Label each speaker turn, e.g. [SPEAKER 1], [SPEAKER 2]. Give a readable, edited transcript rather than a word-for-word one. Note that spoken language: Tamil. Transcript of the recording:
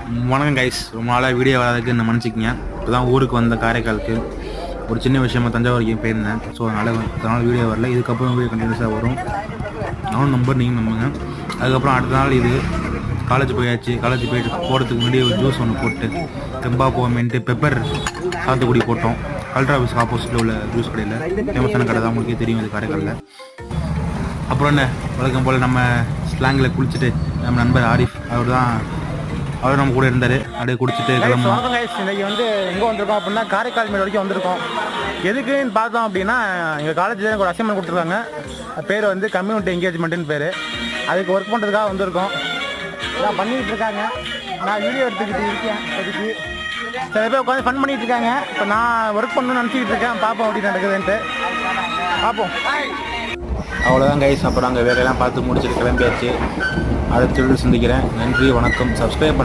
[SPEAKER 1] வணக்கம் கைஸ், ரொம்ப நாளாக வீடியோ வராதுக்கு என்ன மன்னிச்சிக்கிங்க. இப்போ தான் ஊருக்கு வந்த காரைக்காலுக்கு ஒரு சின்ன விஷயமா தஞ்சாவூருக்கு போயிருந்தேன். ஸோ அதனால் வீடியோ வரல. இதுக்கப்புறம் வீடியோ கண்டினியூஸாக வரும். நானும் நம்பர் நீங்கள் நம்புங்க. அதுக்கப்புறம் அடுத்த நாள் இது காலேஜ் போயாச்சு. காலேஜ் போயிட்டு போகிறதுக்கு முன்னாடி ஒரு ஜூஸ் ஒன்று போட்டு தெம்பா போவோமேன்ட்டு பெப்பர் சாத்துக்குடி போட்டோம். கலெக்டர் ஆஃபீஸ்க்கு ஆப்போசிட்டில் உள்ள ஜூஸ் கடையில், ஃபேமஸான கடை தான், உங்களுக்கே தெரியும் இது காரைக்காலில். அப்புறம் என்ன, வழக்கம் போல் நம்ம ஸ்லாங்கில் குளிச்சுட்டு நம்ம நண்பர் ஆரிஃப் அவர் நம்ம கூட இருந்தார். அப்படியே குடிச்சிட்டு கிளம்புவோம்.
[SPEAKER 2] இன்றைக்கி வந்து எங்கே வந்திருக்கோம் அப்படின்னா காரைக்கால் மேல் வரைக்கும் வந்திருக்கோம். எதுக்குன்னு பார்த்தோம் அப்படின்னா எங்கள் காலேஜில் எனக்கு ஒரு அசைன்மெண்ட் கொடுத்துருக்காங்க. பேர் வந்து கம்யூனிட்டி என்கேஜ்மெண்ட்டுன்னு பேர். அதுக்கு ஒர்க் பண்ணுறதுக்காக வந்திருக்கோம். நான் பண்ணிக்கிட்டு இருக்காங்க. நான் வீடியோ எடுத்துக்கிட்டு இருக்கேன். அதுக்கு சில பேர் உட்காந்து ஃபன் பண்ணிகிட்டு இருக்காங்க. இப்போ நான் ஒர்க் பண்ணணும்னு நினச்சிக்கிட்டு இருக்கேன். பார்ப்போம் அப்படி நடக்குதுன்ட்டு பார்ப்போம்.
[SPEAKER 1] அவ்வளோதான் கைஸ். அப்புறம் அங்கே வேலையெல்லாம் பார்த்து முடிச்சுட்டு கிளம்பியாச்சு. அடுத்த வீடியோ சந்திக்கிறேன். நன்றி, வணக்கம். சப்ஸ்கிரைப் பண்ண